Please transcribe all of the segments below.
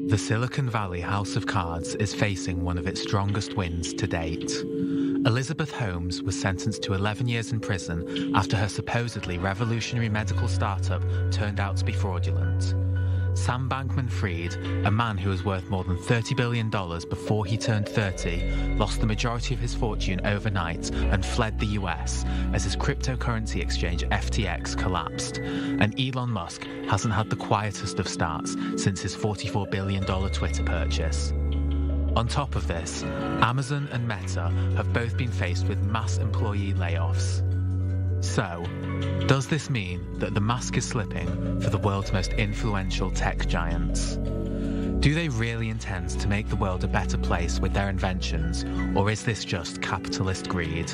The Silicon Valley House of Cards is facing one of its strongest wins to date. Elizabeth Holmes was sentenced to 11 years in prison after her supposedly revolutionary medical startup turned out to be fraudulent. Sam Bankman-Fried, a man who was worth more than $30 billion before he turned 30, lost the majority of his fortune overnight and fled the US as his cryptocurrency exchange FTX collapsed. And Elon Musk hasn't had the quietest of starts since his $44 billion Twitter purchase. On top of this, Amazon and Meta have both been faced with mass employee layoffs. So, does this mean that the mask is slipping for the world's most influential tech giants? Do they really intend to make the world a better place with their inventions, or is this just capitalist greed?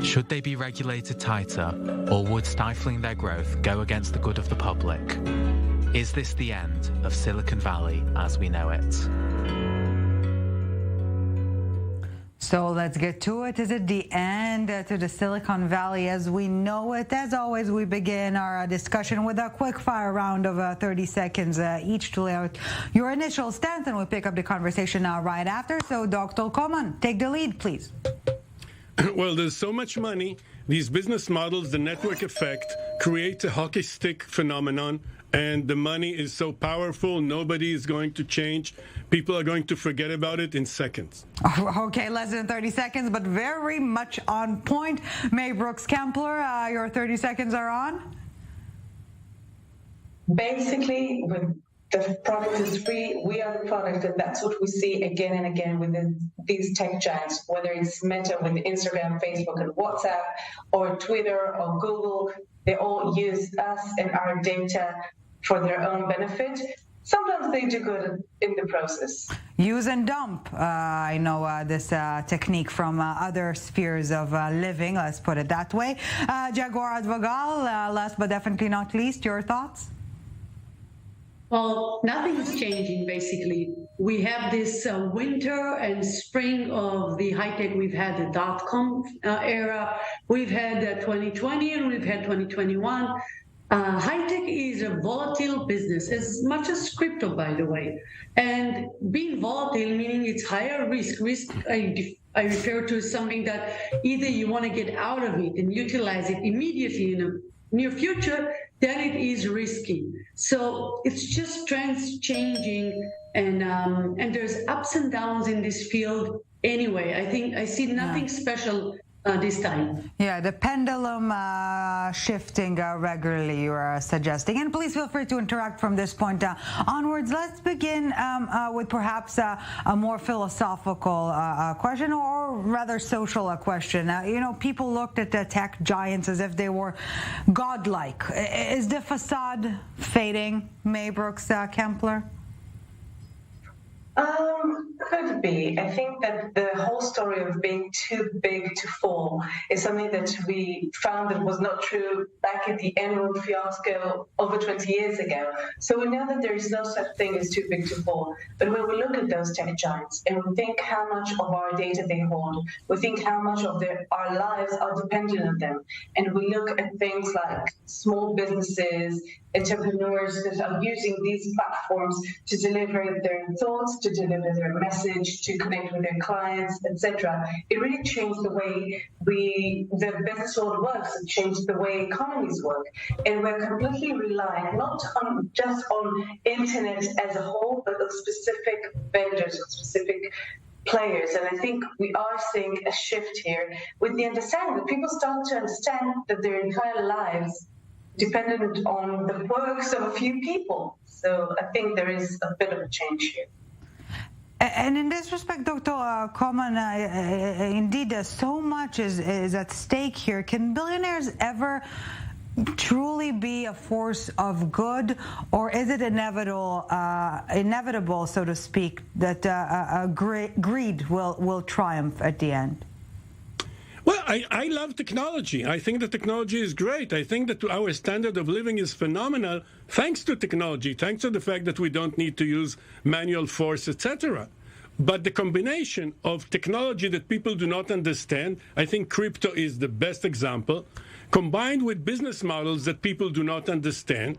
Should they be regulated tighter, or would stifling their growth go against the good of the public? Is this the end of Silicon Valley as we know it? So let's get to it. Is it the end to the Silicon Valley as we know it? As always, we begin our discussion with a quick fire round of 30 seconds each to lay out your initial stance, and we'll pick up the conversation right after. So Dr. Coleman, take the lead, please. Well, there's so much money. These business models, the network effect, create a hockey stick phenomenon, and the money is so powerful, nobody is going to change. People are going to forget about it in seconds. Okay, less than 30 seconds, but very much on point. May Brooks-Kempler, your 30 seconds are on. Basically, when the product is free, we are the product, and that's what we see again and again with these tech giants, whether it's Meta with Instagram, Facebook, and WhatsApp, or Twitter, or Google. They all use us and our data for their own benefit. Sometimes they do good in the process. Use and dump. I know this technique from other spheres of living, let's put it that way. Jaguar Advogal, last but definitely not least, your thoughts? Well, nothing is changing, basically. We have this winter and spring of the high-tech. We've had the dot-com era. We've had 2020 and we've had 2021. High-tech is a volatile business, as much as crypto, by the way. And being volatile, meaning it's higher risk. Risk, I refer to as something that either you want to get out of it and utilize it immediately in a near future, then it is risky. So it's just trends changing, and there's ups and downs in this field anyway. I think I see nothing special this time. Yeah, the pendulum shifting regularly, you are suggesting. And please feel free to interact from this point onwards. Let's begin with perhaps a more philosophical question, or rather social question. People looked at the tech giants as if they were godlike. Is the facade fading, May Brooks-Kempler? Could be. I think that the whole story of being too big to fall is something that we found that was not true back at the Enron fiasco over 20 years ago. So we know that there is no such thing as too big to fall. But when we look at those tech giants and we think how much of our data they hold, we think how much of our lives are dependent on them, and we look at things like small businesses, entrepreneurs that are using these platforms to deliver their thoughts, to deliver their message, to connect with their clients, etc. It really changed the way the business world works. It changed the way economies work, and we're completely reliant not just on internet as a whole, but on specific vendors, on specific players. And I think we are seeing a shift here with the understanding that people start to understand that their entire lives dependent on the works of a few people. So I think there is a bit of a change here. And in this respect, Dr. Coleman, indeed, so much is at stake here. Can billionaires ever truly be a force of good, or is it inevitable, so to speak, that greed will triumph at the end? Well, I love technology. I think that technology is great. I think that our standard of living is phenomenal thanks to technology, thanks to the fact that we don't need to use manual force, etc. But the combination of technology that people do not understand, I think crypto is the best example, combined with business models that people do not understand,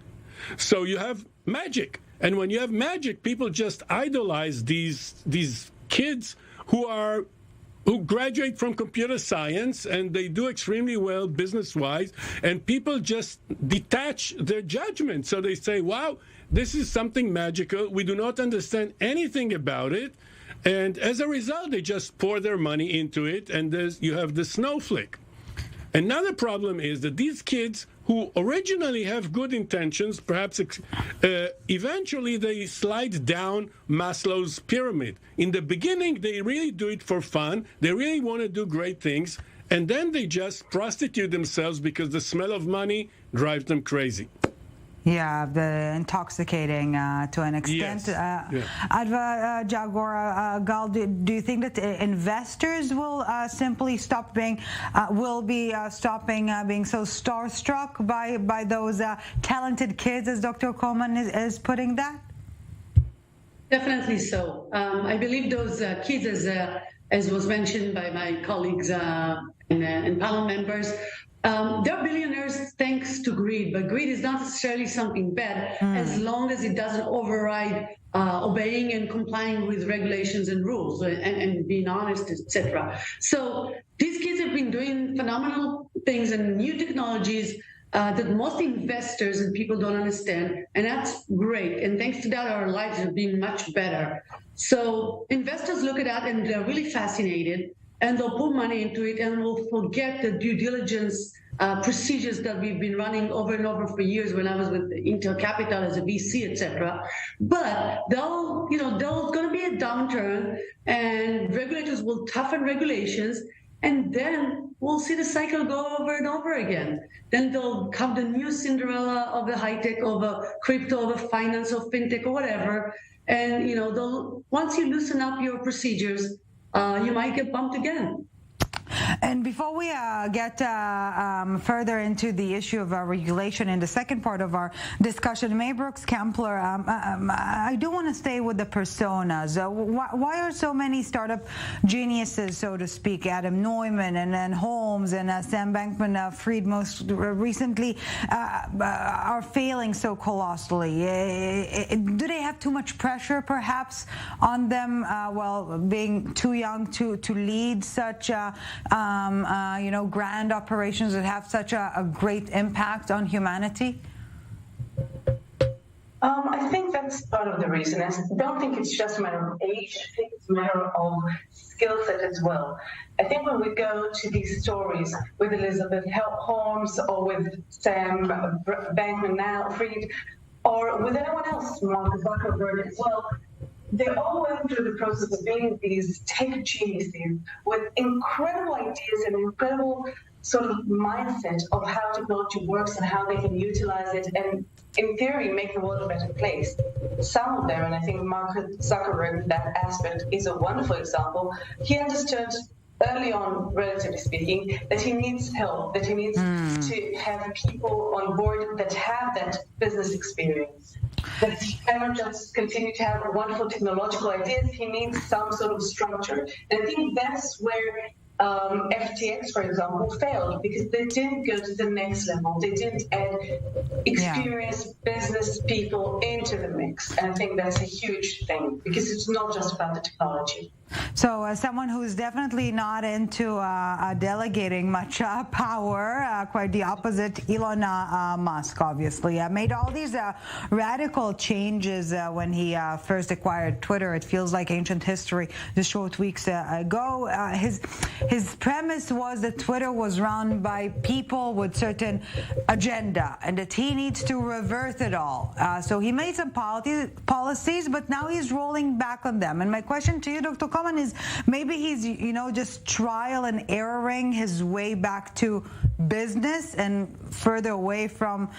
So you have magic. And when you have magic, people just idolize these kids who graduate from computer science, and they do extremely well business-wise, and people just detach their judgment. So they say, wow, this is something magical. We do not understand anything about it. And as a result, they just pour their money into it, and you have the snowflake. Another problem is that these kids who originally have good intentions, perhaps eventually they slide down Maslow's pyramid. In the beginning, they really do it for fun. They really want to do great things. And then they just prostitute themselves because the smell of money drives them crazy. Yeah, the intoxicating to an extent. Yes. Adva Jagora Gal, do you think that investors will simply stop being, stopping being so starstruck by those talented kids, as Dr. Coleman is putting that? Definitely so. I believe those kids, as was mentioned by my colleagues and panel members, they're billionaires thanks to greed, but greed is not necessarily something bad as long as it doesn't override obeying and complying with regulations and rules and being honest, etc. So these kids have been doing phenomenal things and new technologies that most investors and people don't understand, and that's great. And thanks to that, our lives have been much better. So investors look at that and they're really fascinated, and they'll put money into it, and we'll forget the due diligence procedures that we've been running over and over for years when I was with Intel Capital as a VC, etc. But there's going to be a downturn, and regulators will toughen regulations, and then we'll see the cycle go over and over again. Then there'll come the new Cinderella of the high tech, of a crypto, of a finance, of fintech, or whatever. And once you loosen up your procedures, you might get bumped again. And before we get further into the issue of regulation in the second part of our discussion, Maybrooks Kempler, I do want to stay with the personas. Why are so many startup geniuses, so to speak, Adam Neumann and Holmes and Sam Bankman-Fried most recently, are failing so colossally? Do they have too much pressure, perhaps, on them while being too young to lead such grand operations that have such a great impact on humanity? I think that's part of the reason. I don't think it's just a matter of age. I think it's a matter of skill set as well. I think when we go to these stories with Elizabeth Holmes or with Sam Bankman-Fried or with anyone else, Mark Zuckerberg as well, they all went through the process of being these tech geniuses with incredible ideas and incredible sort of mindset of how technology works and how they can utilize it and, in theory, make the world a better place. Some of them, and I think Mark Zuckerberg, that aspect, is a wonderful example. He understood early on, relatively speaking, that he needs help, that he needs to have people on board that have that business experience. That he cannot just continue to have wonderful technological ideas. He needs some sort of structure. And I think that's where FTX, for example, failed, because they didn't go to the next level. They didn't add experienced business people into the mix. And I think that's a huge thing, because it's not just about the technology. So as someone who's definitely not into delegating much power, quite the opposite, Elon Musk obviously made all these radical changes when he first acquired Twitter. It feels like ancient history just short weeks ago. His premise was that Twitter was run by people with certain agenda and that he needs to reverse it all. So he made some policies, but now he's rolling back on them. And my question to you, Dr. Coleman, is maybe he's, just trial and erroring his way back to business and further away from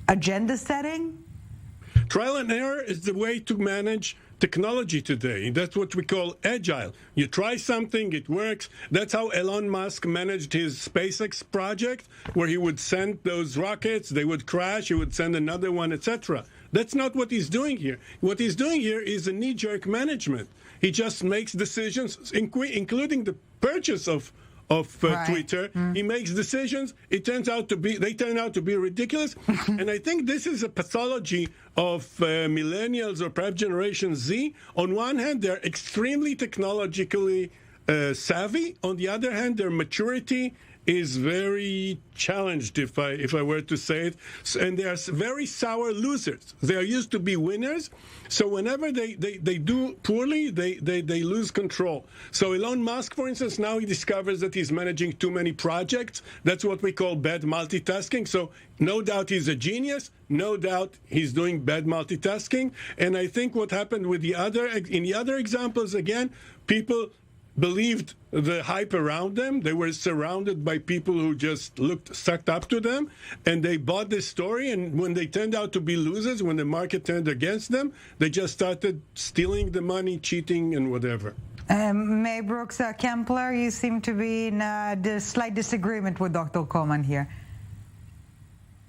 agenda setting? Trial and error is the way to manage technology today. That's what we call agile. You try something, it works. That's how Elon Musk managed his SpaceX project, where he would send those rockets, they would crash, he would send another one, etc. That's not what he's doing here. What he's doing here is a knee-jerk management. He just makes decisions, including the purchase of of Twitter. He makes decisions. They turn out to be ridiculous. And I think this is a pathology of millennials or perhaps Generation Z. On one hand, they're extremely technologically savvy. On the other hand, their maturity is very challenged, if I were to say it. And they are very sour losers. They are used to be winners. So whenever they do poorly, they lose control. So Elon Musk, for instance, now he discovers that he's managing too many projects. That's what we call bad multitasking. So no doubt he's a genius. No doubt he's doing bad multitasking. And I think what happened in the other examples, again, people believed the hype around them. They were surrounded by people who just sucked up to them, and they bought this story. And when they turned out to be losers, when the market turned against them, they just started stealing the money, cheating, and whatever. May Brooks Kempler, you seem to be in a slight disagreement with Dr. Coleman here.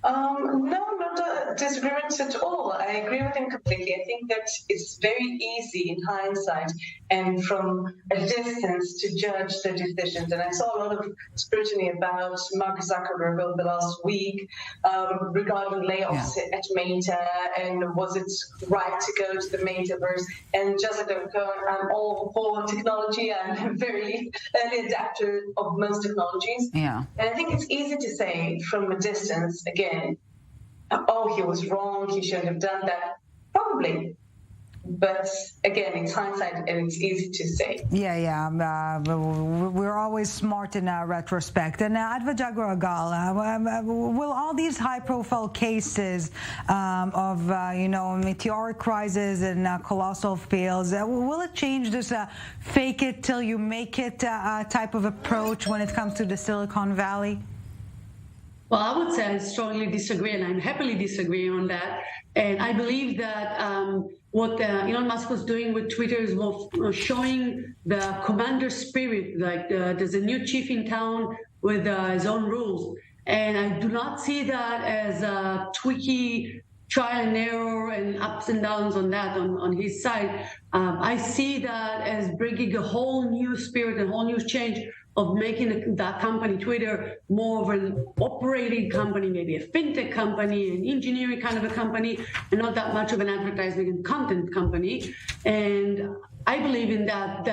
No, not a disagreement at all. I agree with him completely. I think that it's very easy in hindsight and from a distance to judge the decisions. And I saw a lot of scrutiny about Mark Zuckerberg over the last week regarding layoffs at Meta, and was it right to go to the metaverse? And just like I'm all for technology. I'm a very early adapter of most technologies. Yeah. And I think it's easy to say from a distance, again, oh, he was wrong, he shouldn't have done that. Probably. But again, it's hindsight and it's easy to say. We're always smart in retrospect. And Adva Jaguar Agal, will all these high-profile cases of meteoric rises and colossal fails, will it change this fake it till you make it type of approach when it comes to the Silicon Valley? Well, I would say I strongly disagree, and I'm happily disagreeing on that. And I believe that what Elon Musk was doing with Twitter is showing the commander spirit, like there's a new chief in town with his own rules. And I do not see that as a tweaky trial and error and ups and downs on that on his side. I see that as bringing a whole new spirit and whole new change of making that company, Twitter, more of an operating company, maybe a fintech company, an engineering kind of a company, and not that much of an advertising and content company. And I believe in that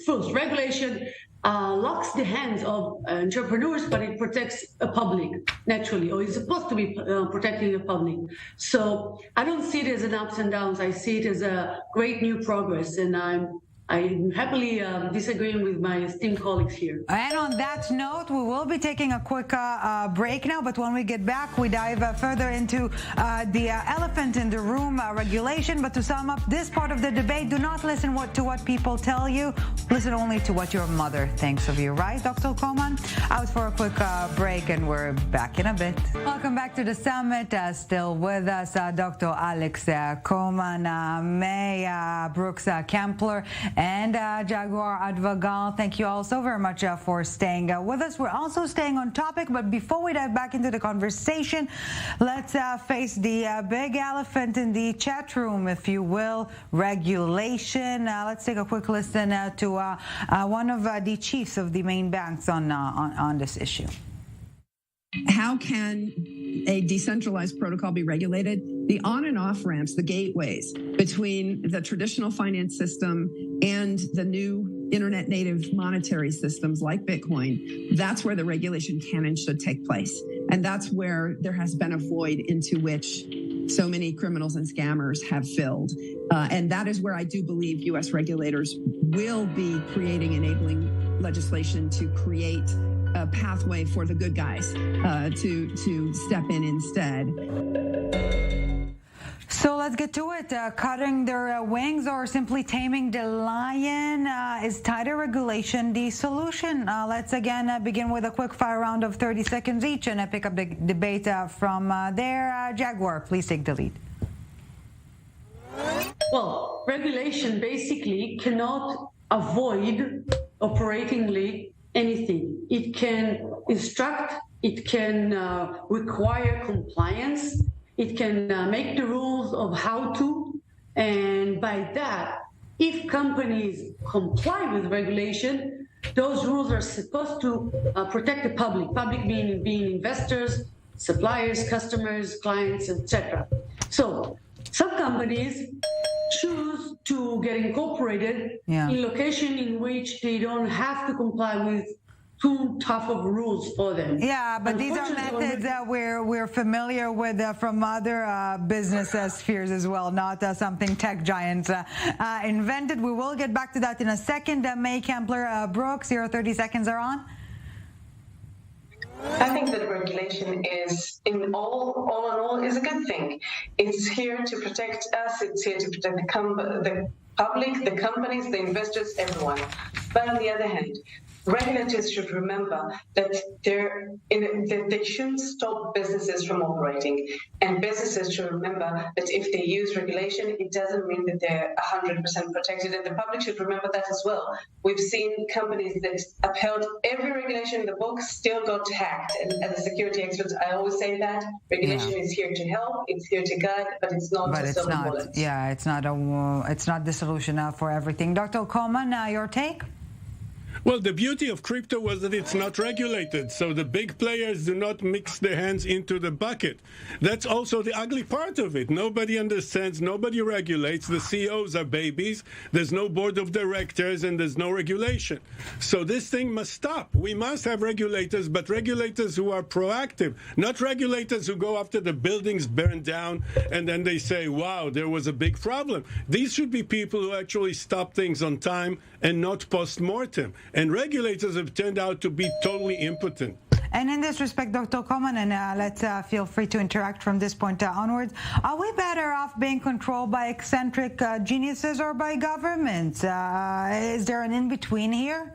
first, regulation locks the hands of entrepreneurs, but it protects a public, naturally, or is supposed to be protecting the public. So I don't see it as an ups and downs. I see it as a great new progress, and I'm happily disagreeing with my esteemed colleagues here. And on that note, we will be taking a quick break now, but when we get back, we dive further into the elephant in the room regulation. But to sum up this part of the debate, do not listen to what people tell you. Listen only to what your mother thinks of you, right, Dr. Coleman? Out for a quick break, and we're back in a bit. Welcome back to the summit. Still with us, Dr. Alex Coleman, May Brooks Kempler, and Jaguar Advagal. Thank you all so very much for staying with us. We're also staying on topic, but before we dive back into the conversation, let's face the big elephant in the chat room, if you will, regulation. Let's take a quick listen to one of the chiefs of the main banks on this issue. How can a decentralized protocol be regulated? The on and off ramps, the gateways between the traditional finance system and the new internet native monetary systems like Bitcoin, that's where the regulation can and should take place. And that's where there has been a void into which so many criminals and scammers have filled. And that is where I do believe U.S. regulators will be creating enabling legislation to create a pathway for the good guys to step in instead. So let's get to it. Cutting their wings or simply taming the lion? Is tighter regulation the solution? Let's again begin with a quick fire round of 30 seconds each and pick up the debate from there. Jaguar, please take the lead. Well, regulation basically cannot avoid operatingly anything. It can instruct, it can require compliance, it can make the rules of how to, and by that, if companies comply with regulation, Those rules are supposed to protect the public being investors, suppliers, customers, clients, etc. So some companies choose to get incorporated in location in which they don't have to comply with too tough of rules for them. Yeah, but these are methods that we're familiar with from other business spheres as well, not something tech giants invented. We will get back to that in a second. May Kempler Brooks, your 30 seconds are on. I think that regulation is, in all, is a good thing. It's here to protect us. It's here to protect the public, the companies, the investors, everyone. But on the other hand, regulators should remember that they shouldn't stop businesses from operating. And businesses should remember that if they use regulation, it doesn't mean that they're 100% protected. And the public should remember that as well. We've seen companies that upheld every regulation in the book still got hacked. And as a security expert, I always say that regulation is here to help, it's here to guide, but it's not to solve the bullets. Yeah, it's not the solution for everything. Dr. Coleman, your take? Well, the beauty of crypto was that it's not regulated, so the big players do not mix their hands into the bucket. That's also the ugly part of it. Nobody understands, nobody regulates. The CEOs are babies. There's no board of directors, and there's no regulation. So this thing must stop. We must have regulators, but regulators who are proactive, not regulators who go after the buildings burned down, and then they say, wow, there was a big problem. These should be people who actually stop things on time and not post-mortem. And regulators have turned out to be totally impotent. And in this respect, Dr. Coleman, and let's feel free to interact from this point onwards, are we better off being controlled by eccentric geniuses or by governments? Is there an in-between here?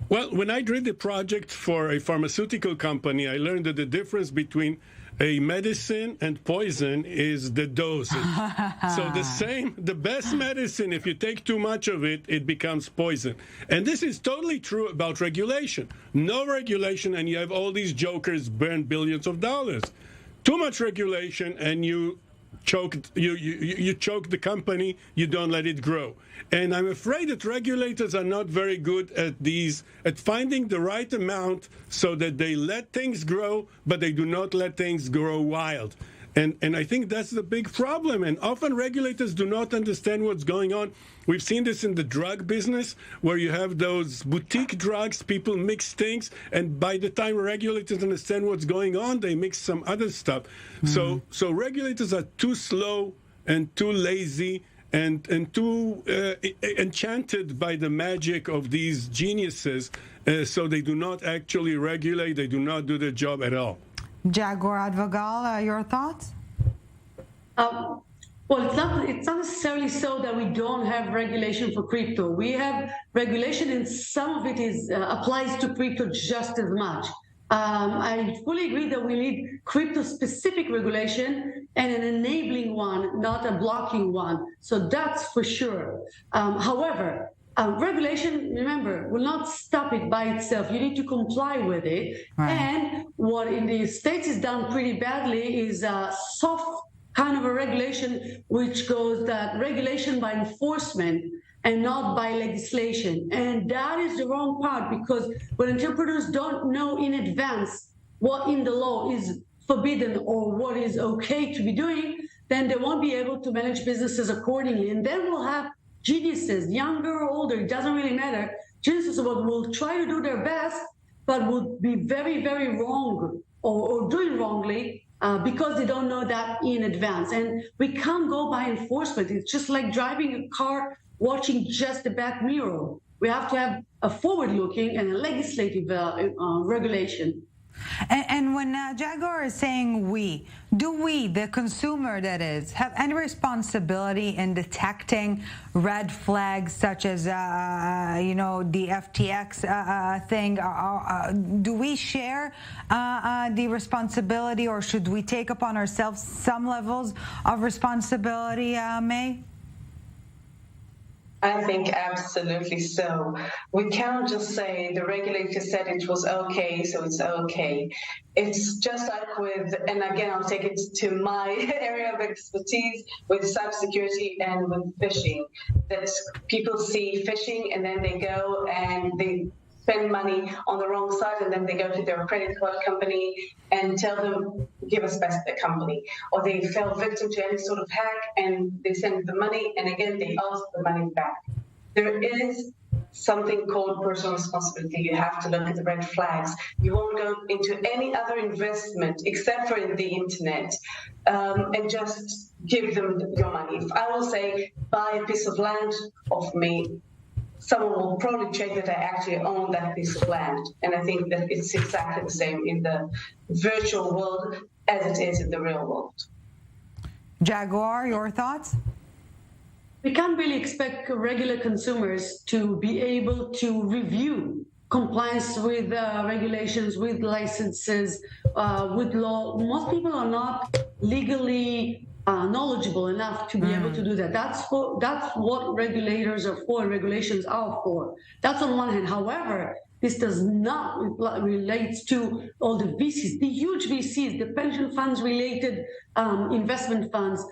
Well, when I did the project for a pharmaceutical company, I learned that the difference between a medicine and poison is the dosage. So the best medicine, if you take too much of it, it becomes poison. And this is totally true about regulation. No regulation, and you have all these jokers burn billions of dollars. Too much regulation, and you choke the company, you don't let it grow. And I'm afraid that regulators are not very good at finding the right amount so that they let things grow, but they do not let things grow wild. And I think that's the big problem. And often regulators do not understand what's going on. We've seen this in the drug business, where you have those boutique drugs, people mix things, and by the time regulators understand what's going on, they mix some other stuff. So regulators are too slow and too lazy and too enchanted by the magic of these geniuses, so they do not actually regulate, they do not do their job at all. Jaguar Advogal, your thoughts? Well, it's not necessarily so that we don't have regulation for crypto. We have regulation, and some of it applies to crypto just as much. I fully agree that we need crypto-specific regulation and an enabling one, not a blocking one. So that's for sure. However, regulation, remember, will not stop it by itself. You need to comply with it. Right. And what in the States is done pretty badly is a soft kind of a regulation, which goes that regulation by enforcement and not by legislation. And that is the wrong part, because when entrepreneurs don't know in advance what in the law is forbidden or what is okay to be doing, then they won't be able to manage businesses accordingly. And then we'll have geniuses, younger or older, it doesn't really matter. Geniuses will try to do their best, but will be very, very wrong or doing wrongly because they don't know that in advance. And we can't go by enforcement. It's just like driving a car, watching just the back mirror. We have to have a forward-looking and a legislative regulation. And when Jaguar is saying we, do we, the consumer that is, have any responsibility in detecting red flags such as, the FTX thing? Do we share the responsibility, or should we take upon ourselves some levels of responsibility, May? I think absolutely so. We can't just say the regulator said it was okay, so it's okay. It's just like with, and again, I'll take it to my area of expertise with cybersecurity and with phishing, that people see phishing and then they go and they spend money on the wrong side, and then they go to their credit card company and tell them, give us back the company. Or they fell victim to any sort of hack and they send the money, and again, they ask the money back. There is something called personal responsibility. You have to look at the red flags. You won't go into any other investment except for in the internet and just give them your money. If I will say, buy a piece of land off me, someone will probably check that I actually own that piece of land. And I think that it's exactly the same in the virtual world as it is in the real world. Jaguar, your thoughts? We can't really expect regular consumers to be able to review compliance with regulations, with licenses, with law. Most people are not legally knowledgeable enough to be able to do that. That's what regulators are for, and regulations are for. That's on one hand. However, this does not relate to all the VCs, the huge VCs, the pension funds related investment funds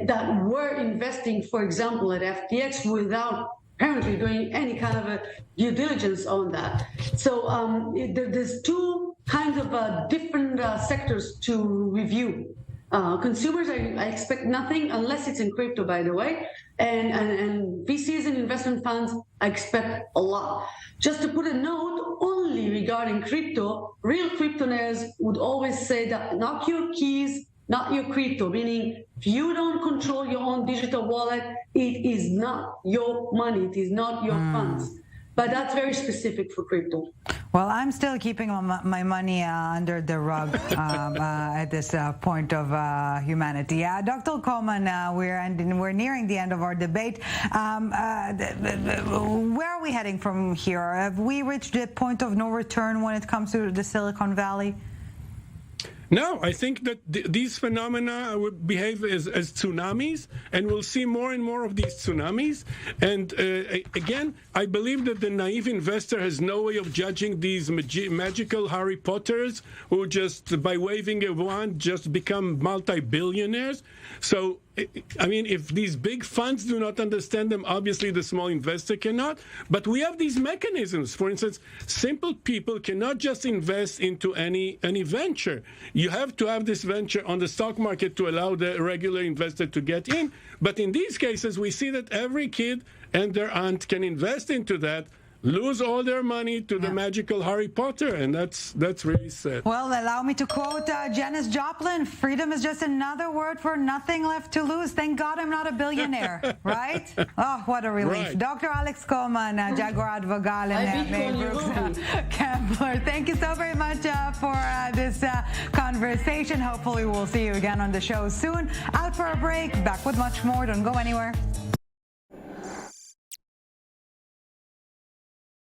that were investing, for example, at FTX without apparently doing any kind of a due diligence on that. So there's two kinds of different sectors to review. Consumers, I expect nothing unless it's in crypto, by the way, and VCs and investment funds, I expect a lot. Just to put a note only regarding crypto, real cryptonaires would always say that not your keys, not your crypto, meaning if you don't control your own digital wallet, it is not your money, it is not your funds. But that's very specific for crypto. Well, I'm still keeping my money under the rug at this point of humanity. Dr. Coleman, we're nearing the end of our debate. Where are we heading from here? Have we reached the point of no return when it comes to the Silicon Valley? No, I think that these phenomena would behave as tsunamis, and we'll see more and more of these tsunamis. And again, I believe that the naive investor has no way of judging these magical Harry Potters who just, by waving a wand, just become multi-billionaires. So, I mean, if these big funds do not understand them, obviously the small investor cannot. But we have these mechanisms. For instance, simple people cannot just invest into any venture. You have to have this venture on the stock market to allow the regular investor to get in. But in these cases, we see that every kid and their aunt can invest into that, lose all their money to the magical Harry Potter, and that's really sad. Well, allow me to quote Janis Joplin, freedom is just another word for nothing left to lose. Thank God I'm not a billionaire, right? Oh, what a relief. Right. Dr. Alex Coleman, Jaguar Advogal, and Brooks Kempler, thank you so very much for this conversation. Hopefully we'll see you again on the show soon. Out for a break, back with much more. Don't go anywhere.